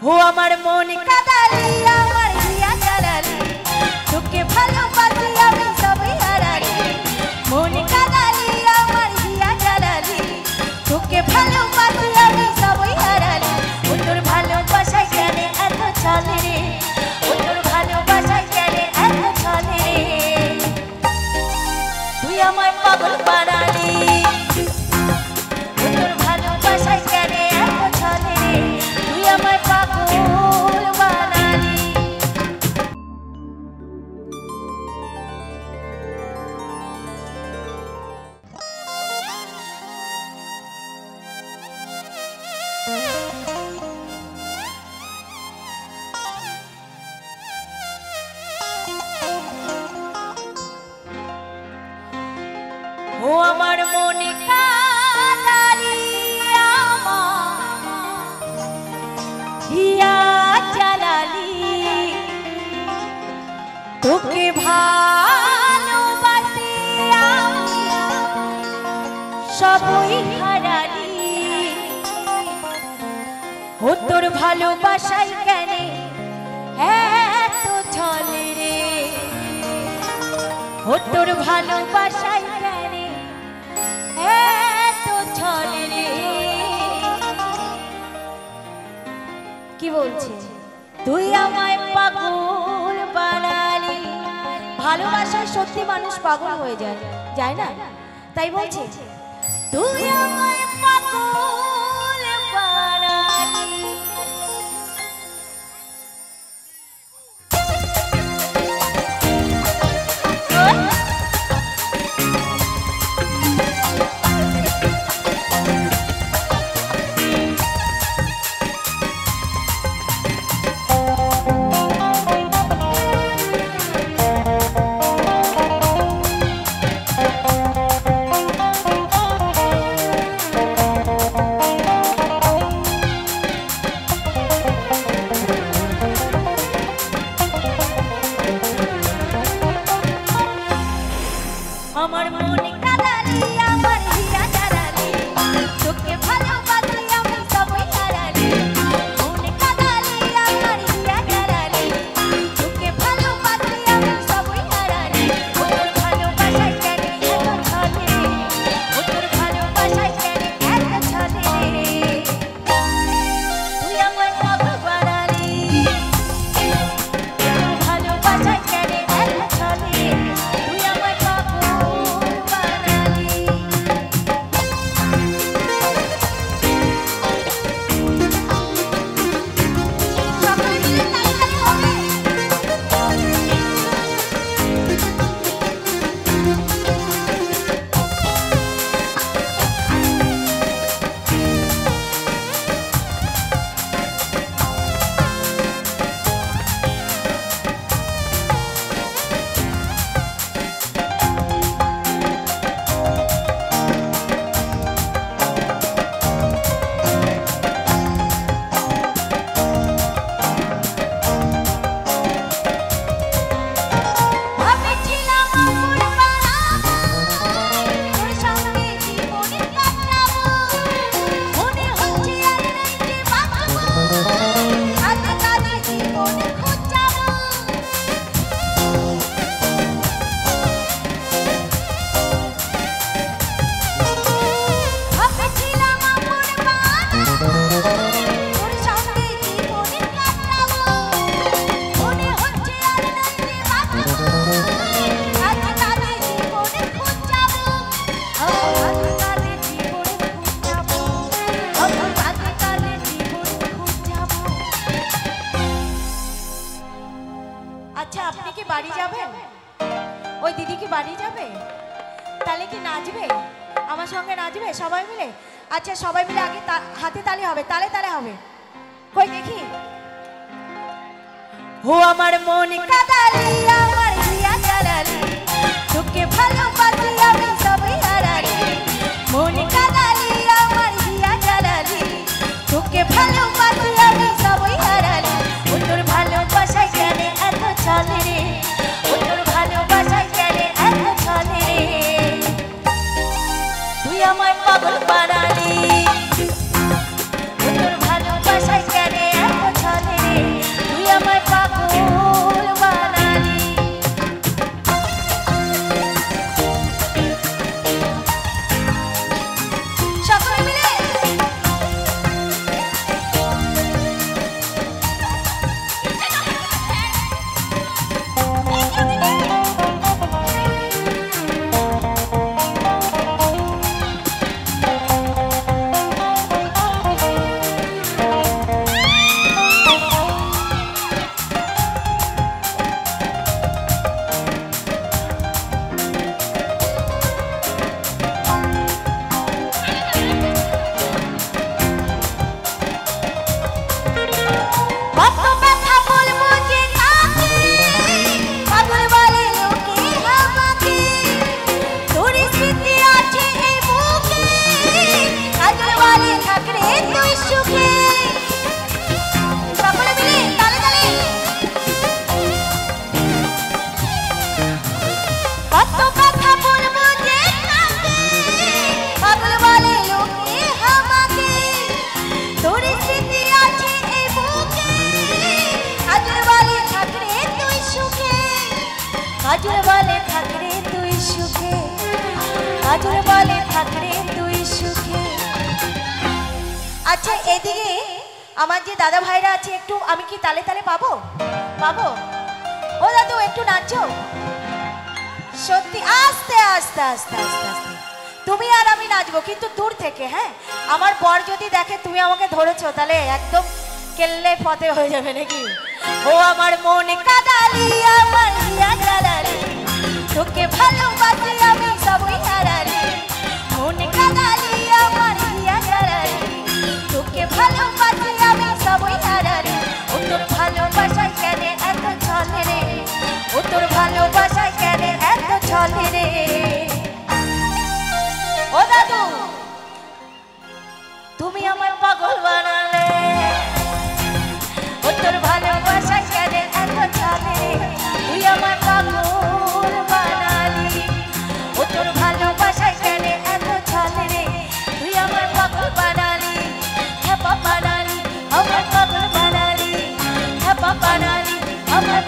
ও আমার মন কাদালি আমার হিয়া জ্বালালি তোকে ভালোবাসি আমি সবই হারালি মন কাদালি আমার হিয়া জ্বালালি তোকে ভালোবাসি আমি সবই হারালি ও তোর ভালোবাসায় জানে এত চলে রে ও তোর ভালোবাসায় জানে এত চলে রে তুই আমায় পাগল বানালি ও তোর ভালোবাসায় জানে এত চলে রে তুই আমায় পাগল বানালি ও আমার মনে কাদালি আমার হিয়া জ্বালালি তোকে ভালোবাসি আমি সবই হারালি ও তোর ভালোবাসাই কেন এত চলে রে ও তোর ভালোবাসাই কেন এত চলে রে কি বলছে তুই আমায় পাগল বানালি ভালোবাসায় সত্যি মানুষ পাগল হয়ে যায় যায় না তাই বলছে তুই আমায় পাগল বানালি আমার মন কাদালি আমার হিয়া জ্বালালি তোকে ভালোবাসি আমি সবই হারালি মন কাদালি আমার হিয়া জ্বালালি তোকে ভালোবাসি আমি সবই হারালি ও তোর ভালোবাসায় কেন এত চলে ও তোর ভালোবাসায় কেন এত চলে তুই আমায় পাগল বানালি তোর ভালোবাসায় কেন এত চলে তুই আমায় পাগল বানালি সকলে মিলে তালি হবে আমি ছিলাম আমুল বানাবো তোর সঙ্গে জীবন কাটাবো মনে হচ্ছে আর নেই যে বাঁচবো কাঁদে কাঁদে জীবন খোঁজাবো আমি ছিলাম আমুল বানাবো তোর সঙ্গে জীবন কাটাবো মনে হচ্ছে আর নেই যে বাঁচবো কাঁদে কাঁদে জীবন খোঁজাবো কাঁদে কাঁদে জীবন খোঁজাবো কাঁদে কাঁদে জীবন খোঁজাবো আচ্ছা আপনি কি বাড়ি যাবেন ওই দিদি কি বাড়ি যাবে তাহলে কি নাচবে আমার সঙ্গে নাচবে সবাই মিলে আচ্ছা সবাই মিলে আগে হাতে তালি হবে তালে তালে হবে কই দেখি ও আমার মন কাদালি আমার হিয়া জ্বালালি তোকে ভালোবাসি আমি সবই হারালি মন কাদালি আমার হিয়া জ্বালালি তোকে ভালোবাসি আমি সবই হারালি ও তোর ভালোবাসায় কেন এত চলে রে ও তোর ভালোবাসায় কেন এত চলে রে তুই আমায় পাগল বানালি ও তোর ভালোবাসায় কেন এত চলে আজর বলে থাকরে তুই সুখে, আজর বলে থাকরে তুই সুখে। আচ্ছা এদিকে আমার যে দাদা ভাইরা আছে একটু আমি কি তালে তালে পাবো? পাবো? ও দাদু একটু নাচো। সত্যি আস্তে আস্তে আস্তে আস্তে আস্তে তুমি আর আমি নাচবো কিন্তু দূর থেকে। হ্যাঁ আমার বর যদি দেখে তুমি আমাকে ধরেছো তাহলে একদম কেল্লে ফতে হয়ে যাবে নাকি। ও আমার মন কাদালি আমার হিয়া জ্বালালি, তোকে ভালোবাসি আমি সবই হারালি। মন কাদালি আমার হিয়া জ্বালালি, তোকে ভালোবাসি আমি সবই হারালি। ও তোর ভালোবাসায় কেন এত ছলে রে, ও তোর ভালোবাসায় কেন এত ছলে রে। ও দাদু তুমি আমার পাগল বানালে, ও তোর ভালোবাসায় কেন এত ছলে রে, তুই আমার পাগল বানালি। ও তোর ভালোবাসায় কেন এত ছলে রে, তুই আমার পাগল বানালি। হ্যাপা বানালি আমার পাগল বানালি, হ্যাপা বানালি আমার